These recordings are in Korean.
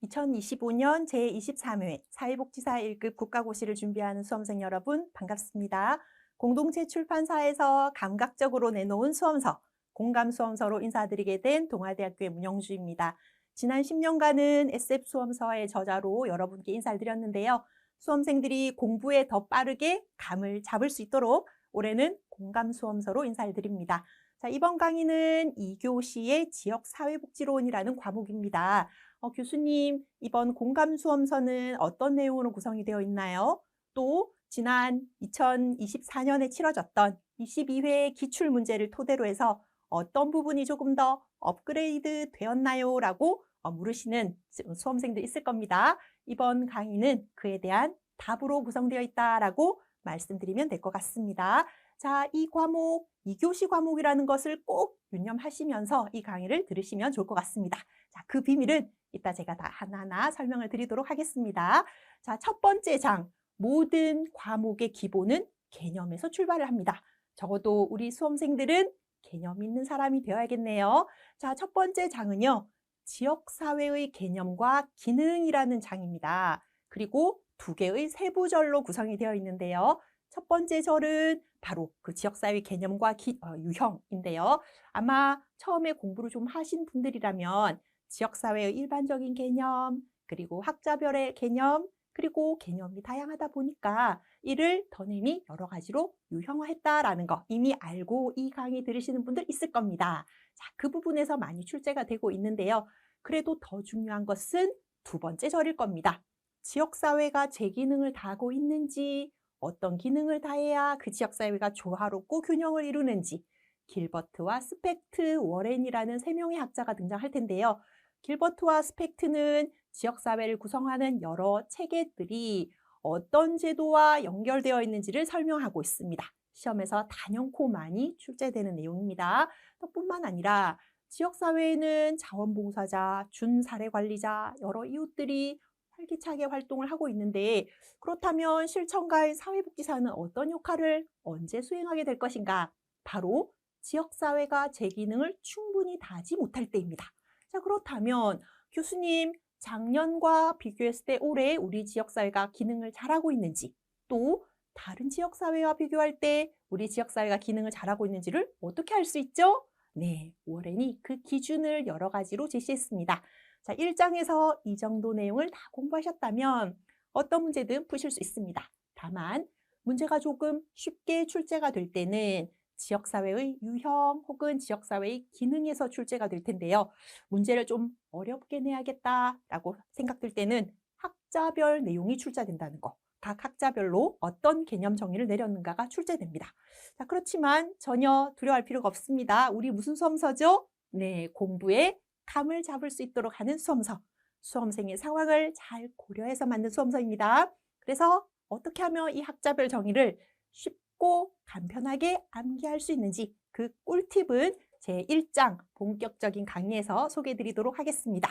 2025년 제23회 사회복지사 1급 국가고시를 준비하는 수험생 여러분 반갑습니다. 공동체 출판사에서 감각적으로 내놓은 수험서, 공감수험서로 인사드리게 된 동아대학교의 문영주입니다. 지난 10년간은 SF 수험서의 저자로 여러분께 인사를 드렸는데요. 수험생들이 공부에 더 빠르게 감을 잡을 수 있도록 올해는 공감수험서로 인사를 드립니다. 자, 이번 강의는 2교시의 지역사회복지론이라는 과목입니다. 교수님, 이번 공감수험서는 어떤 내용으로 구성이 되어 있나요? 또 지난 2024년에 치러졌던 22회 기출문제를 토대로 해서 어떤 부분이 조금 더 업그레이드 되었나요? 라고 물으시는 수험생들 있을 겁니다. 이번 강의는 그에 대한 답으로 구성되어 있다라고 말씀드리면 될 것 같습니다. 자, 이 과목, 2교시 과목이라는 것을 꼭 유념하시면서 이 강의를 들으시면 좋을 것 같습니다. 자, 그 비밀은 이따 제가 다 하나하나 설명을 드리도록 하겠습니다. 자, 첫 번째 장, 모든 과목의 기본은 개념에서 출발을 합니다. 적어도 우리 수험생들은 개념 있는 사람이 되어야겠네요. 자, 첫 번째 장은요, 지역사회의 개념과 기능이라는 장입니다. 그리고 두 개의 세부절로 구성이 되어 있는데요. 첫 번째 절은 바로 그 지역사회 개념과 유형인데요. 아마 처음에 공부를 좀 하신 분들이라면 지역사회의 일반적인 개념, 그리고 학자별의 개념, 그리고 개념이 다양하다 보니까 이를 더님이 여러 가지로 유형화했다라는 거 이미 알고 이 강의 들으시는 분들 있을 겁니다. 자, 그 부분에서 많이 출제가 되고 있는데요. 그래도 더 중요한 것은 두 번째 절일 겁니다. 지역사회가 제 기능을 다하고 있는지, 어떤 기능을 다해야 그 지역사회가 조화롭고 균형을 이루는지, 길버트와 스펙트, 워렌이라는 세 명의 학자가 등장할 텐데요. 길버트와 스펙트는 지역사회를 구성하는 여러 체계들이 어떤 제도와 연결되어 있는지를 설명하고 있습니다. 시험에서 단연코 많이 출제되는 내용입니다. 뿐만 아니라 지역사회에는 자원봉사자, 준사례관리자, 여러 이웃들이 활기차게 활동을 하고 있는데 그렇다면 실천가의 사회복지사는 어떤 역할을 언제 수행하게 될 것인가? 바로 지역사회가 제 기능을 충분히 다하지 못할 때입니다. 자, 그렇다면 교수님, 작년과 비교했을 때 올해 우리 지역사회가 기능을 잘하고 있는지, 또 다른 지역사회와 비교할 때 우리 지역사회가 기능을 잘하고 있는지를 어떻게 알 수 있죠? 네, 워렌이 그 기준을 여러 가지로 제시했습니다. 자, 1장에서 이 정도 내용을 다 공부하셨다면 어떤 문제든 푸실 수 있습니다. 다만 문제가 조금 쉽게 출제가 될 때는 지역사회의 유형 혹은 지역사회의 기능에서 출제가 될 텐데요. 문제를 좀 어렵게 내야겠다라고 생각될 때는 학자별 내용이 출제된다는 거. 각 학자별로 어떤 개념 정의를 내렸는가가 출제됩니다. 자, 그렇지만 전혀 두려워할 필요가 없습니다. 우리 무슨 수험서죠? 네, 공부에 감을 잡을 수 있도록 하는 수험서. 수험생의 상황을 잘 고려해서 만든 수험서입니다. 그래서 어떻게 하면 이 학자별 정의를 쉽고 간편하게 암기할 수 있는지 그 꿀팁은 제 1장 본격적인 강의에서 소개해 드리도록 하겠습니다.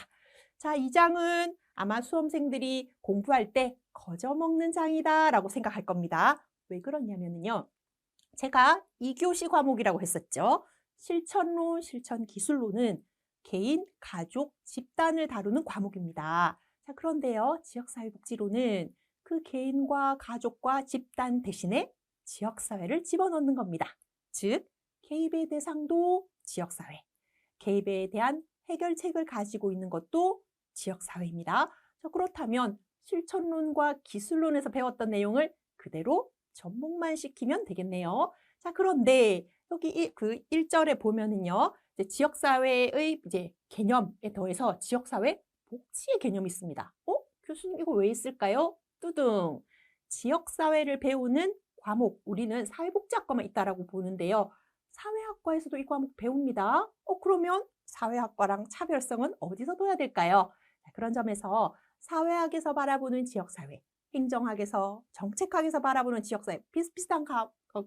자, 이 장은 아마 수험생들이 공부할 때 거저먹는 장이다 라고 생각할 겁니다. 왜 그러냐면요. 제가 2교시 과목이라고 했었죠. 실천론, 실천기술론은 개인, 가족, 집단을 다루는 과목입니다. 자, 그런데요, 지역사회복지론은 그 개인과 가족과 집단 대신에 지역사회를 집어넣는 겁니다. 즉, 개입의 대상도 지역사회, 개입에 대한 해결책을 가지고 있는 것도 지역사회입니다. 자, 그렇다면 실천론과 기술론에서 배웠던 내용을 그대로 접목만 시키면 되겠네요. 자, 그런데 여기 그 1절에 보면은요, 이제 지역사회의 이제 개념에 더해서 지역사회 복지의 개념이 있습니다. 교수님 이거 왜 있을까요? 뚜둥. 지역사회를 배우는 과목, 우리는 사회복지학과만 있다라고 보는데요. 사회학과에서도 이 과목 배웁니다. 그러면 사회학과랑 차별성은 어디서 둬야 될까요? 자, 그런 점에서 사회학에서 바라보는 지역사회, 행정학에서, 정책학에서 바라보는 지역사회, 비슷비슷한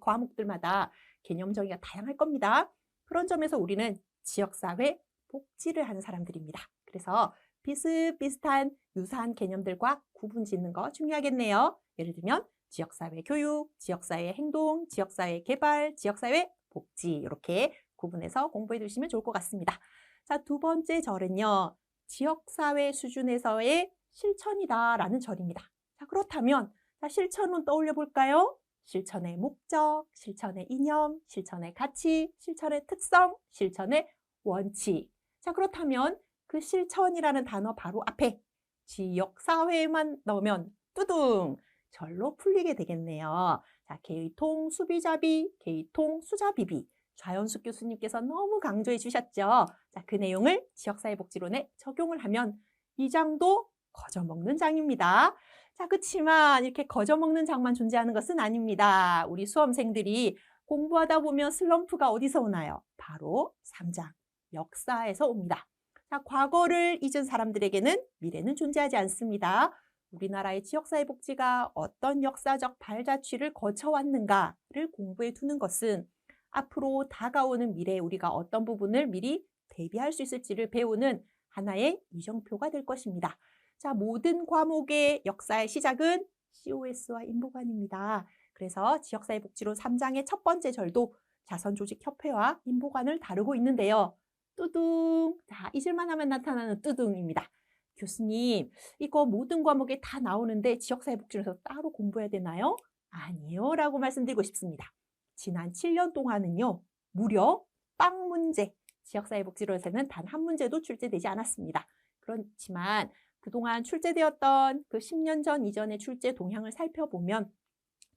과목들마다 개념 정의가 다양할 겁니다. 그런 점에서 우리는 지역사회 복지를 하는 사람들입니다. 그래서 비슷비슷한 유사한 개념들과 구분 짓는 거 중요하겠네요. 예를 들면 지역사회 교육, 지역사회 행동, 지역사회 개발, 지역사회 복지 이렇게 구분해서 공부해 두시면 좋을 것 같습니다. 자, 두 번째 절은요. 지역사회 수준에서의 실천이다라는 절입니다. 자, 그렇다면 실천은 떠올려 볼까요? 실천의 목적, 실천의 이념, 실천의 가치, 실천의 특성, 실천의 원칙. 자, 그렇다면 그 실천이라는 단어 바로 앞에 지역사회만 넣으면 뚜둥! 절로 풀리게 되겠네요. 자, 개의통 수비자비, 개의통 수자비비. 좌연숙 교수님께서 너무 강조해 주셨죠. 자, 그 내용을 지역사회복지론에 적용을 하면 이 장도 거저먹는 장입니다. 자, 그렇지만 이렇게 거저먹는 장만 존재하는 것은 아닙니다. 우리 수험생들이 공부하다 보면 슬럼프가 어디서 오나요? 바로 3장, 역사에서 옵니다. 자, 과거를 잊은 사람들에게는 미래는 존재하지 않습니다. 우리나라의 지역사회복지가 어떤 역사적 발자취를 거쳐왔는가를 공부해 두는 것은 앞으로 다가오는 미래에 우리가 어떤 부분을 미리 대비할 수 있을지를 배우는 하나의 이정표가 될 것입니다. 자, 모든 과목의 역사의 시작은 COS와 인보관입니다. 그래서 지역사회복지론 3장의 첫 번째 절도 자선조직협회와 인보관을 다루고 있는데요. 뚜둥! 자, 잊을만 하면 나타나는 뚜둥입니다. 교수님, 이거 모든 과목에 다 나오는데 지역사회복지론에서 따로 공부해야 되나요? 아니요, 라고 말씀드리고 싶습니다. 지난 7년 동안은요, 무려 빵 문제, 지역사회복지론에서는 단 한 문제도 출제되지 않았습니다. 그렇지만 그동안 출제되었던 그 10년 전 이전의 출제 동향을 살펴보면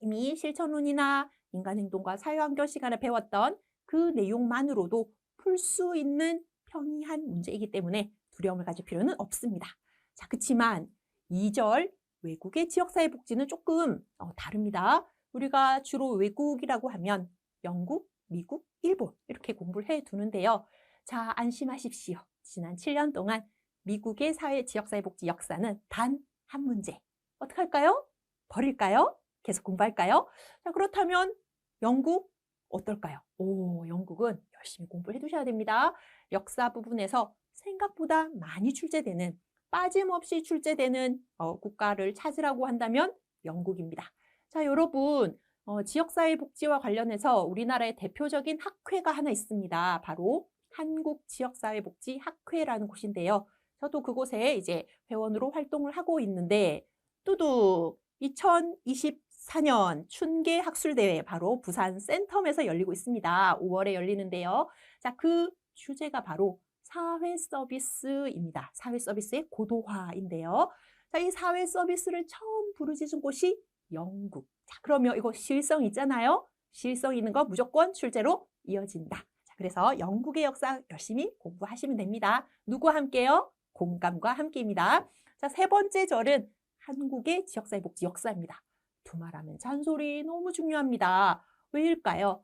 이미 실천론이나 인간행동과 사회환경 시간에 배웠던 그 내용만으로도 풀 수 있는 평이한 문제이기 때문에 두려움을 가질 필요는 없습니다. 자, 그렇지만 2절 외국의 지역사회복지는 조금 다릅니다. 우리가 주로 외국이라고 하면 영국, 미국, 일본 이렇게 공부를 해두는데요. 자, 안심하십시오. 지난 7년 동안 미국의 지역사회복지 역사는 단 한 문제. 어떻게 할까요? 버릴까요? 계속 공부할까요? 자, 그렇다면 영국 어떨까요? 영국은 열심히 공부를 해두셔야 됩니다. 역사 부분에서 생각보다 많이 출제되는, 빠짐없이 출제되는 국가를 찾으라고 한다면 영국입니다. 자, 여러분, 지역사회복지와 관련해서 우리나라의 대표적인 학회가 하나 있습니다. 바로 한국지역사회복지학회라는 곳인데요. 저도 그곳에 이제 회원으로 활동을 하고 있는데 뚜둑 2024년 춘계 학술대회 바로 부산 센텀에서 열리고 있습니다. 5월에 열리는데요. 자, 그 주제가 바로 사회서비스입니다. 사회서비스의 고도화인데요. 자, 이 사회서비스를 처음 부르짖은 곳이 영국. 자, 그러면 이거 실성 있잖아요. 실성 있는 거 무조건 출제로 이어진다. 자, 그래서 영국의 역사 열심히 공부하시면 됩니다. 누구와 함께요? 공감과 함께입니다. 자, 세 번째 절은 한국의 지역사회복지 역사입니다. 두말하면 잔소리 너무 중요합니다. 왜일까요?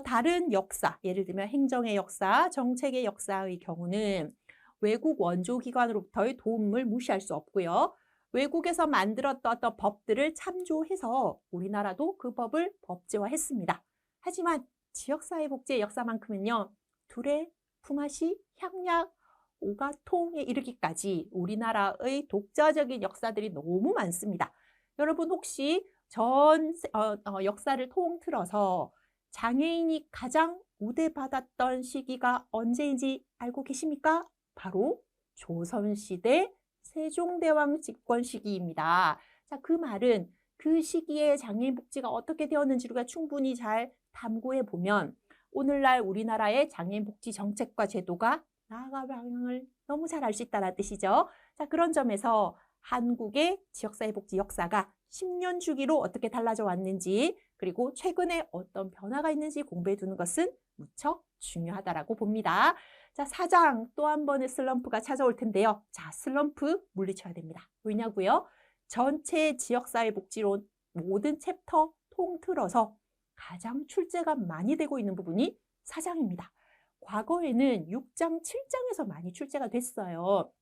다른 역사, 예를 들면 행정의 역사, 정책의 역사의 경우는 외국 원조기관으로부터의 도움을 무시할 수 없고요. 외국에서 만들었던 어떤 법들을 참조해서 우리나라도 그 법을 법제화했습니다. 하지만 지역사회복지의 역사만큼은요, 둘의 품앗이, 향약, 오가통에 이르기까지 우리나라의 독자적인 역사들이 너무 많습니다. 여러분 혹시 전 역사를 통틀어서 장애인이 가장 우대받았던 시기가 언제인지 알고 계십니까? 바로 조선시대 세종대왕 집권 시기입니다. 자, 그 말은 그 시기에 장애인 복지가 어떻게 되었는지를 우리가 충분히 잘 탐구해 보면 오늘날 우리나라의 장애인 복지 정책과 제도가 나아갈 방향을 너무 잘 알 수 있다는 뜻이죠. 자, 그런 점에서 한국의 지역사회복지 역사가 10년 주기로 어떻게 달라져 왔는지 그리고 최근에 어떤 변화가 있는지 공부해 두는 것은 무척 중요하다고 봅니다. 자, 4장 또 한 번의 슬럼프가 찾아올 텐데요. 자, 슬럼프 물리쳐야 됩니다. 왜냐고요? 전체 지역사회복지론 모든 챕터 통틀어서 가장 출제가 많이 되고 있는 부분이 4장입니다. 과거에는 6장, 7장에서 많이 출제가 됐어요.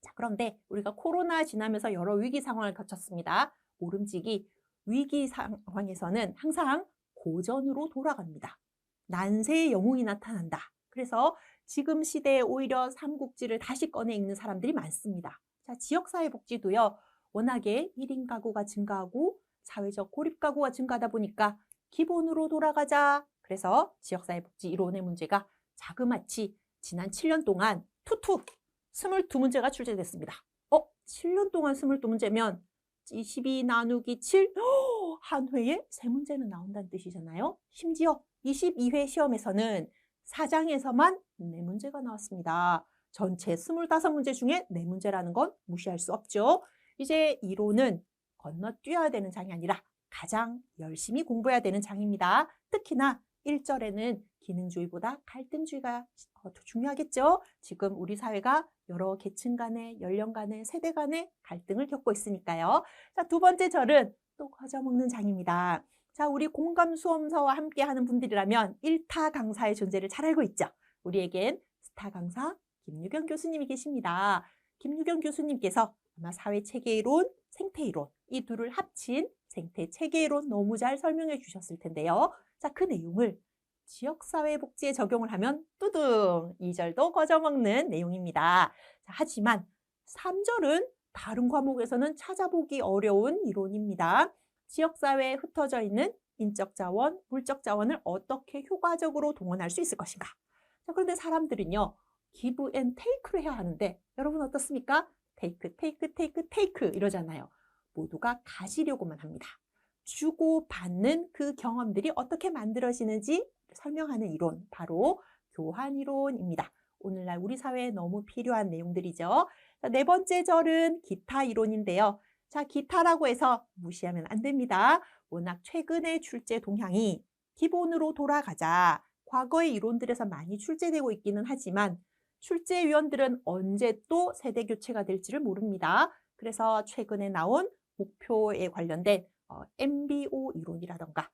자, 그런데 우리가 코로나 지나면서 여러 위기 상황을 거쳤습니다. 모름지기 위기 상황에서는 항상 고전으로 돌아갑니다. 난세의 영웅이 나타난다. 그래서 지금 시대에 오히려 삼국지를 다시 꺼내 읽는 사람들이 많습니다. 자, 지역사회복지도요. 워낙에 1인 가구가 증가하고 사회적 고립 가구가 증가하다 보니까 기본으로 돌아가자. 그래서 지역사회복지 이론의 문제가 자그마치 지난 7년 동안 툭툭 22문제가 출제됐습니다. 7년 동안 22문제면 22 나누기 7, 한 회에 3문제는 나온다는 뜻이잖아요. 심지어 22회 시험에서는 4장에서만 4문제가 나왔습니다. 전체 25문제 중에 4문제라는 건 무시할 수 없죠. 이제 이론은 건너뛰어야 되는 장이 아니라 가장 열심히 공부해야 되는 장입니다. 특히나 1절에는 기능주의보다 갈등주의가 더 중요하겠죠. 지금 우리 사회가 여러 계층 간의, 연령 간의, 세대 간의 갈등을 겪고 있으니까요. 자, 두 번째 절은 또 거저먹는 장입니다. 자, 우리 공감 수험서와 함께 하는 분들이라면 1타 강사의 존재를 잘 알고 있죠. 우리에겐 스타 강사 김유경 교수님이 계십니다. 김유경 교수님께서 아마 사회체계이론, 생태이론 이 둘을 합친 생태체계이론 너무 잘 설명해 주셨을 텐데요. 자, 그 내용을 지역사회복지에 적용을 하면 뚜둥 2절도 거저먹는 내용입니다. 자, 하지만 3절은 다른 과목에서는 찾아보기 어려운 이론입니다. 지역사회에 흩어져 있는 인적 자원, 물적 자원을 어떻게 효과적으로 동원할 수 있을 것인가. 자, 그런데 사람들은요, give and take를 해야 하는데 여러분 어떻습니까? take, take, take, take 이러잖아요. 모두가 가지려고만 합니다. 주고 받는 그 경험들이 어떻게 만들어지는지 설명하는 이론, 바로 교환이론입니다. 오늘날 우리 사회에 너무 필요한 내용들이죠. 자, 네 번째 절은 기타 이론인데요. 자, 기타라고 해서 무시하면 안 됩니다. 워낙 최근의 출제 동향이 기본으로 돌아가자 과거의 이론들에서 많이 출제되고 있기는 하지만 출제위원들은 언제 또 세대 교체가 될지를 모릅니다. 그래서 최근에 나온 목표에 관련된 MBO 이론이라던가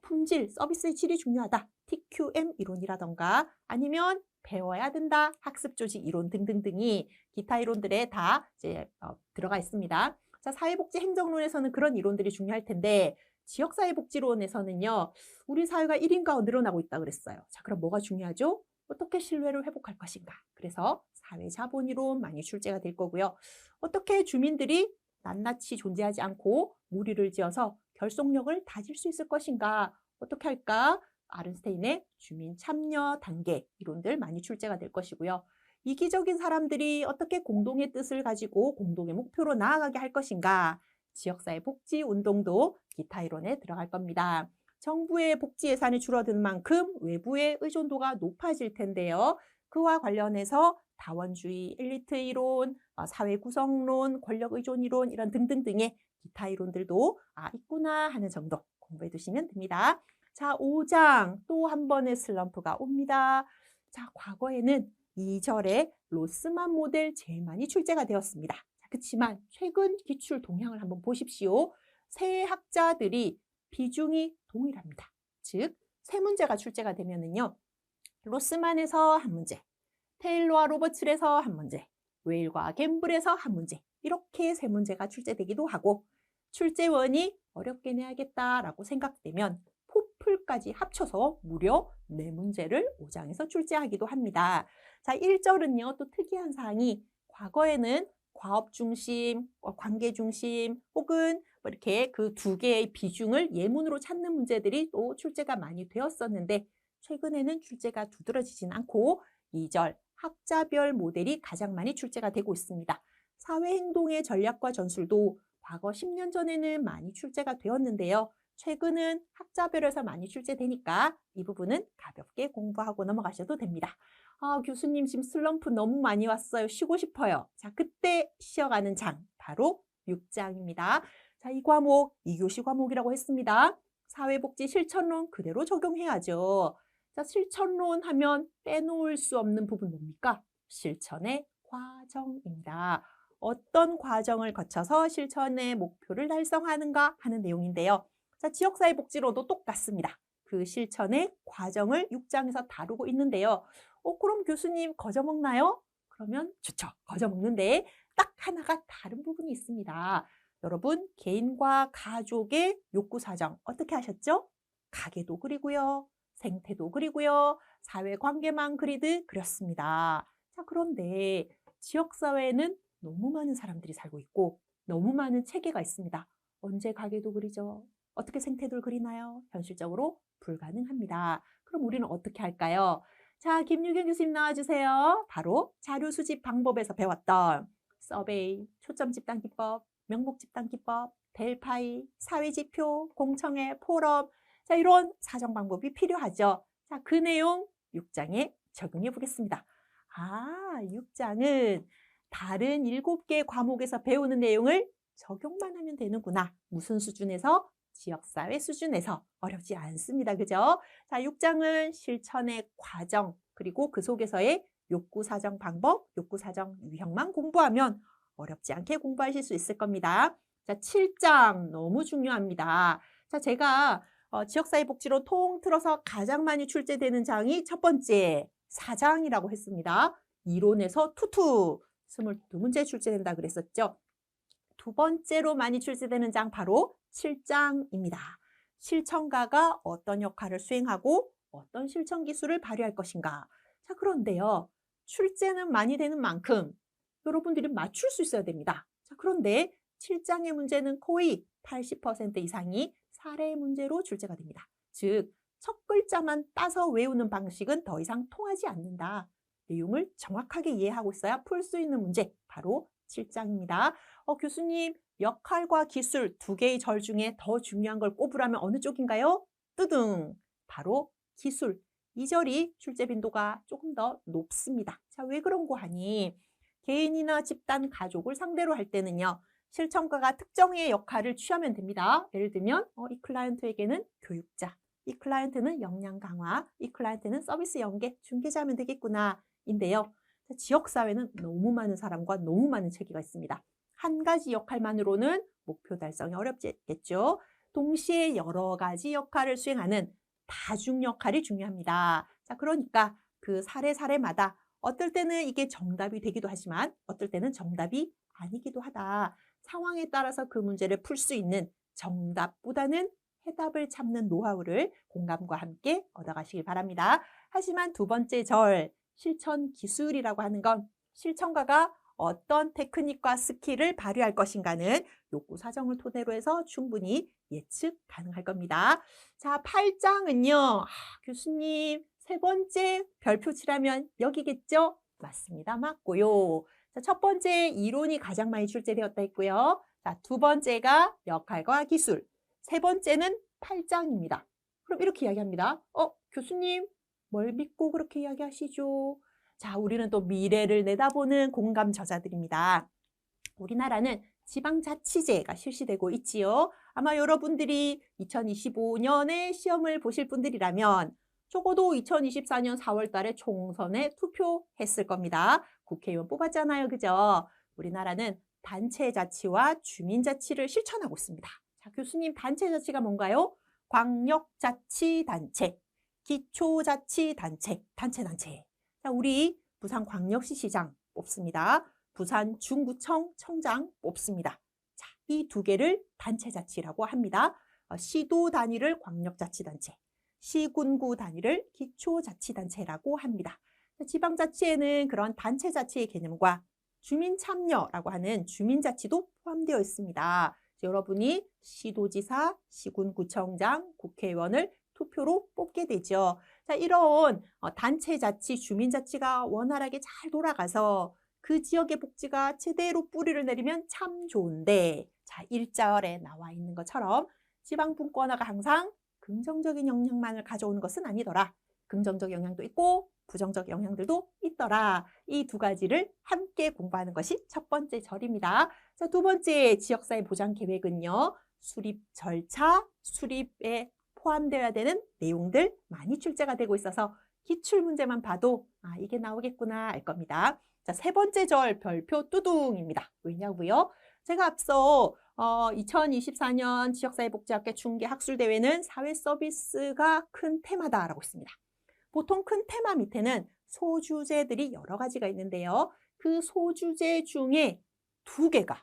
품질, 서비스의 질이 중요하다, TQM 이론이라던가 아니면 배워야 된다, 학습 조직 이론 등등등이 기타 이론들에 다 이제 들어가 있습니다. 자, 사회복지 행정론에서는 그런 이론들이 중요할 텐데 지역사회복지론에서는요, 우리 사회가 1인가가 늘어나고 있다 그랬어요. 자, 그럼 뭐가 중요하죠? 어떻게 신뢰를 회복할 것인가? 그래서 사회자본이론 많이 출제가 될 거고요. 어떻게 주민들이 낱낱이 존재하지 않고 무리를 지어서 결속력을 다질 수 있을 것인가? 어떻게 할까? 아른스테인의 주민 참여 단계 이론들 많이 출제가 될 것이고요. 이기적인 사람들이 어떻게 공동의 뜻을 가지고 공동의 목표로 나아가게 할 것인가? 지역사회 복지 운동도 기타 이론에 들어갈 겁니다. 정부의 복지 예산이 줄어드는 만큼 외부의 의존도가 높아질 텐데요. 그와 관련해서 다원주의, 엘리트 이론, 사회 구성론, 권력 의존 이론 이런 등등등의 기타 이론들도 있구나 하는 정도 공부해 두시면 됩니다. 자, 5장 또 한 번의 슬럼프가 옵니다. 자, 과거에는 2절에 로스만 모델 제일 많이 출제가 되었습니다. 그렇지만 최근 기출 동향을 한번 보십시오. 새 학자들이 비중이 동일합니다. 즉, 세 문제가 출제가 되면은요, 로스만에서 한 문제, 테일러와 로버츠에서 한 문제, 웨일과 갬블에서 한 문제, 이렇게 세 문제가 출제되기도 하고, 출제원이 어렵게 내야겠다라고 생각되면 포플까지 합쳐서 무려 4문제를 5장에서 출제하기도 합니다. 자, 1절은요, 또 특이한 사항이 과거에는 과업 중심, 관계 중심, 혹은 이렇게 그 두 개의 비중을 예문으로 찾는 문제들이 또 출제가 많이 되었었는데 최근에는 출제가 두드러지진 않고 2절 학자별 모델이 가장 많이 출제가 되고 있습니다. 사회행동의 전략과 전술도 과거 10년 전에는 많이 출제가 되었는데요. 최근은 학자별에서 많이 출제되니까 이 부분은 가볍게 공부하고 넘어가셔도 됩니다. 교수님 지금 슬럼프 너무 많이 왔어요. 쉬고 싶어요. 자, 그때 쉬어가는 장, 바로 6장입니다. 자, 이 과목 2교시 과목이라고 했습니다. 사회복지 실천론 그대로 적용해야죠. 자, 실천론 하면 빼놓을 수 없는 부분 뭡니까? 실천의 과정입니다. 어떤 과정을 거쳐서 실천의 목표를 달성하는가 하는 내용인데요. 자, 지역사회복지로도 똑같습니다. 그 실천의 과정을 6장에서 다루고 있는데요. 그럼 교수님 거저먹나요? 그러면 좋죠. 거저먹는데 딱 하나가 다른 부분이 있습니다. 여러분, 개인과 가족의 욕구 사정 어떻게 하셨죠? 가게도 그리고요. 생태도 그리고요. 사회관계만 그리듯 그렸습니다. 자, 그런데 지역사회에는 너무 많은 사람들이 살고 있고 너무 많은 체계가 있습니다. 언제 가게도 그리죠? 어떻게 생태도를 그리나요? 현실적으로 불가능합니다. 그럼 우리는 어떻게 할까요? 자, 김유경 교수님 나와주세요. 바로 자료 수집 방법에서 배웠던 서베이, 초점 집단 기법, 명목 집단 기법, 델파이, 사회지표, 공청회, 포럼. 자, 이런 사정 방법이 필요하죠. 자, 그 내용 6장에 적용해 보겠습니다. 6장은 다른 7개 과목에서 배우는 내용을 적용만 하면 되는구나. 무슨 수준에서? 지역사회 수준에서. 어렵지 않습니다. 그죠? 자, 6장은 실천의 과정, 그리고 그 속에서의 욕구사정 방법, 욕구사정 유형만 공부하면 어렵지 않게 공부하실 수 있을 겁니다. 자, 7장 너무 중요합니다. 자, 제가 지역사회복지로 통틀어서 가장 많이 출제되는 장이 첫 번째 4장이라고 했습니다. 이론에서 투투 22문제 출제된다 그랬었죠. 두 번째로 많이 출제되는 장 바로 7장입니다. 실천가가 어떤 역할을 수행하고 어떤 실천 기술을 발휘할 것인가. 자, 그런데요. 출제는 많이 되는 만큼 여러분들이 맞출 수 있어야 됩니다. 자, 그런데 7장의 문제는 거의 80% 이상이 사례 문제로 출제가 됩니다. 즉, 첫 글자만 따서 외우는 방식은 더 이상 통하지 않는다. 내용을 정확하게 이해하고 있어야 풀 수 있는 문제, 바로 7장입니다. 교수님, 역할과 기술 두 개의 절 중에 더 중요한 걸 꼽으라면 어느 쪽인가요? 뜨등! 바로 기술. 이 절이 출제 빈도가 조금 더 높습니다. 자, 왜 그런 거 하니? 개인이나 집단, 가족을 상대로 할 때는요. 실천가가 특정의 역할을 취하면 됩니다. 예를 들면 이 클라이언트에게는 교육자, 이 클라이언트는 역량 강화, 이 클라이언트는 서비스 연계, 중개자면 되겠구나 인데요. 지역사회는 너무 많은 사람과 너무 많은 체계가 있습니다. 한 가지 역할만으로는 목표 달성이 어렵겠죠. 동시에 여러 가지 역할을 수행하는 다중 역할이 중요합니다. 자, 그러니까 그 사례마다 어떨 때는 이게 정답이 되기도 하지만 어떨 때는 정답이 아니기도 하다. 상황에 따라서 그 문제를 풀 수 있는 정답보다는 해답을 찾는 노하우를 공감과 함께 얻어가시길 바랍니다. 하지만 두 번째 절, 실천 기술이라고 하는 건 실천가가 어떤 테크닉과 스킬을 발휘할 것인가는 욕구 사정을 토대로 해서 충분히 예측 가능할 겁니다. 자, 8장은요. 교수님, 세 번째 별표 칠하면 여기겠죠? 맞습니다. 맞고요. 자, 첫 번째 이론이 가장 많이 출제되었다 했고요. 자, 두 번째가 역할과 기술. 세 번째는 8장입니다. 그럼 이렇게 이야기합니다. 교수님, 뭘 믿고 그렇게 이야기하시죠? 자, 우리는 또 미래를 내다보는 공감 저자들입니다. 우리나라는 지방자치제가 실시되고 있지요. 아마 여러분들이 2025년에 시험을 보실 분들이라면 적어도 2024년 4월 달에 총선에 투표했을 겁니다. 국회의원 뽑았잖아요. 그죠? 우리나라는 단체자치와 주민자치를 실천하고 있습니다. 자, 교수님, 단체자치가 뭔가요? 광역자치단체, 기초자치단체, 단체. 자, 우리 부산광역시시장 뽑습니다. 부산 중구청 청장 뽑습니다. 자, 이 두 개를 단체자치라고 합니다. 시도 단위를 광역자치단체, 시군구 단위를 기초자치단체라고 합니다. 지방자치에는 그런 단체자치의 개념과 주민참여라고 하는 주민자치도 포함되어 있습니다. 여러분이 시도지사, 시군구청장, 국회의원을 투표로 뽑게 되죠. 자, 이런 단체자치, 주민자치가 원활하게 잘 돌아가서 그 지역의 복지가 제대로 뿌리를 내리면 참 좋은데, 자, 1절에 나와 있는 것처럼 지방분권화가 항상 긍정적인 영향만을 가져오는 것은 아니더라. 긍정적 영향도 있고 부정적 영향들도 있더라. 이 두 가지를 함께 공부하는 것이 첫 번째 절입니다. 자, 두 번째 지역사회 보장 계획은요. 수립 절차, 수립에 포함되어야 되는 내용들 많이 출제가 되고 있어서 기출문제만 봐도 이게 나오겠구나 알 겁니다. 자, 세 번째 절 별표 뚜둥입니다. 왜냐고요? 제가 앞서 2024년 지역사회복지학회 중개학술대회는 사회서비스가 큰 테마다라고 했습니다. 보통 큰 테마 밑에는 소주제들이 여러 가지가 있는데요. 그 소주제 중에 2개가,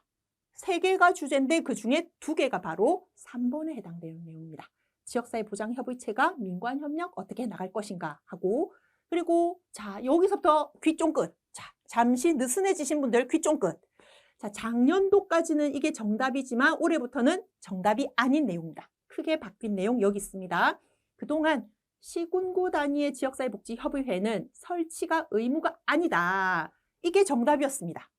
3개가 주제인데 그 중에 2개가 바로 3번에 해당되는 내용입니다. 지역사회 보장협의체가 민관협력 어떻게 나갈 것인가 하고, 그리고 자, 여기서부터 귀 쫑긋. 자, 잠시 느슨해지신 분들 귀 쫑긋. 자, 작년도까지는 이게 정답이지만 올해부터는 정답이 아닌 내용입니다. 크게 바뀐 내용 여기 있습니다. 그동안 시군구 단위의 지역사회복지협의회는 설치가 의무가 아니다. 이게 정답이었습니다.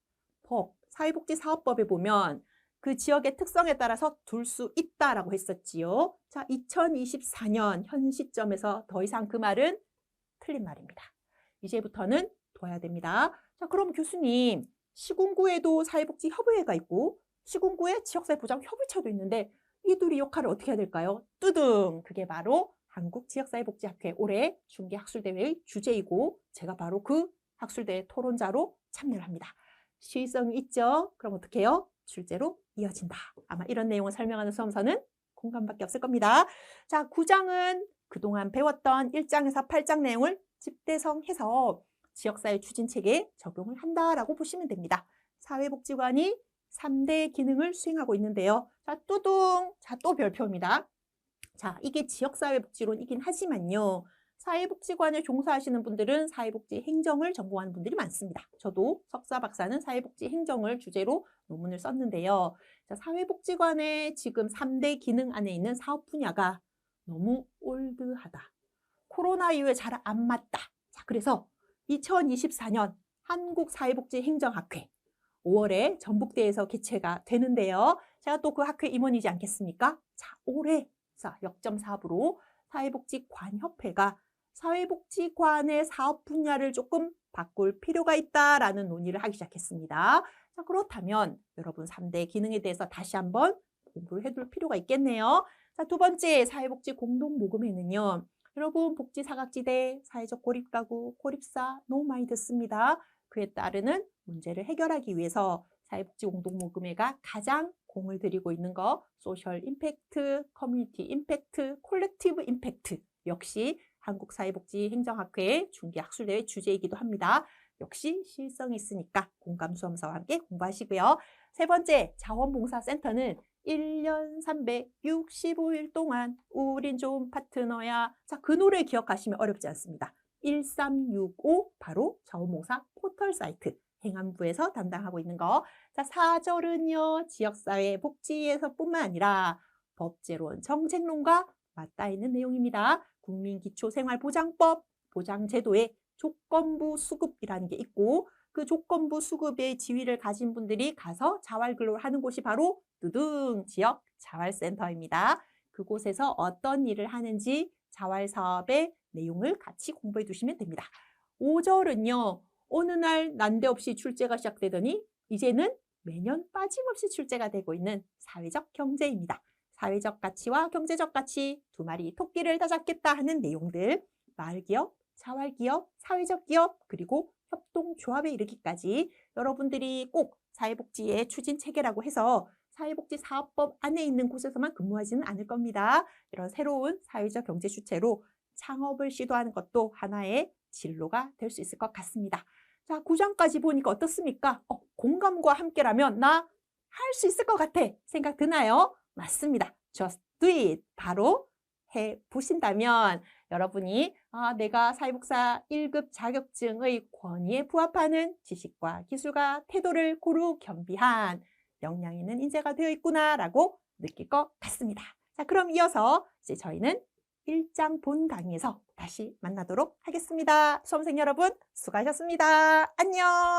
사회복지사업법에 보면 그 지역의 특성에 따라서 둘 수 있다라고 했었지요. 자, 2024년 현 시점에서 더 이상 그 말은 틀린 말입니다. 이제부터는 둬야 됩니다. 자, 그럼 교수님, 시군구에도 사회복지협의회가 있고 시군구에 지역사회보장협의체도 있는데 이 둘이 역할을 어떻게 해야 될까요? 뚜둥! 그게 바로 한국지역사회복지학회 올해 중계학술대회의 주제이고 제가 바로 그 학술대회 토론자로 참여를 합니다. 시의성이 있죠? 그럼 어떻게 해요? 출제로 이어진다. 아마 이런 내용을 설명하는 수험서는 공감밖에 없을 겁니다. 자, 9장은 그동안 배웠던 1장에서 8장 내용을 집대성해서 지역사회 추진체계에 적용을 한다라고 보시면 됩니다. 사회복지관이 3대 기능을 수행하고 있는데요. 자, 뚜둥! 자, 또 별표입니다. 자, 이게 지역사회복지론이긴 하지만요. 사회복지관에 종사하시는 분들은 사회복지 행정을 전공하는 분들이 많습니다. 저도 석사, 박사는 사회복지 행정을 주제로 논문을 썼는데요. 자, 사회복지관의 지금 3대 기능 안에 있는 사업 분야가 너무 올드하다. 코로나 이후에 잘 안 맞다. 자, 그래서 2024년 한국사회복지행정학회 5월에 전북대에서 개최가 되는데요. 제가 또 그 학회 임원이지 않겠습니까? 자, 올해 역점 사업으로 사회복지관협회가 사회복지관의 사업 분야를 조금 바꿀 필요가 있다라는 논의를 하기 시작했습니다. 자, 그렇다면 여러분 3대 기능에 대해서 다시 한번 공부를 해둘 필요가 있겠네요. 자, 두 번째 사회복지 공동모금회는요. 여러분 복지 사각지대, 사회적 고립가구, 고립사 너무 많이 듣습니다. 그에 따르는 문제를 해결하기 위해서 사회복지 공동모금회가 가장 공을 들이고 있는 거 소셜 임팩트, 커뮤니티 임팩트, 콜렉티브 임팩트 역시 한국사회복지행정학회의 중계학술대회 주제이기도 합니다. 역시 시의성이 있으니까 공감수험서와 함께 공부하시고요. 세 번째 자원봉사센터는 1년 365일 동안 우린 좋은 파트너야. 자, 그 노래 기억하시면 어렵지 않습니다. 1365 바로 자원봉사 포털 사이트 행안부에서 담당하고 있는 거. 자, 4절은요. 지역사회 복지에서 뿐만 아니라 법제론, 정책론과 맞닿아 있는 내용입니다. 국민기초생활보장법, 보장제도에 조건부 수급이라는 게 있고 그 조건부 수급의 지위를 가진 분들이 가서 자활근로를 하는 곳이 바로 뚜둥 지역 자활센터입니다. 그곳에서 어떤 일을 하는지 자활사업의 내용을 같이 공부해 두시면 됩니다. 5절은요. 어느 날 난데없이 출제가 시작되더니 이제는 매년 빠짐없이 출제가 되고 있는 사회적 경제입니다. 사회적 가치와 경제적 가치 두 마리 토끼를 다 잡겠다 하는 내용들 마을기업, 자활기업, 사회적 기업 그리고 협동조합에 이르기까지 여러분들이 꼭 사회복지의 추진체계라고 해서 사회복지사업법 안에 있는 곳에서만 근무하지는 않을 겁니다. 이런 새로운 사회적 경제 주체로 창업을 시도하는 것도 하나의 진로가 될 수 있을 것 같습니다. 자, 9장까지 보니까 어떻습니까? 공감과 함께라면 나 할 수 있을 것 같아 생각 드나요? 맞습니다. Just do it. 바로 해보신다면 여러분이 내가 사회복사 1급 자격증의 권위에 부합하는 지식과 기술과 태도를 고루 겸비한 역량 있는 인재가 되어 있구나라고 느낄 것 같습니다. 자, 그럼 이어서 이제 저희는 1장 본 강의에서 다시 만나도록 하겠습니다. 수험생 여러분 수고하셨습니다. 안녕.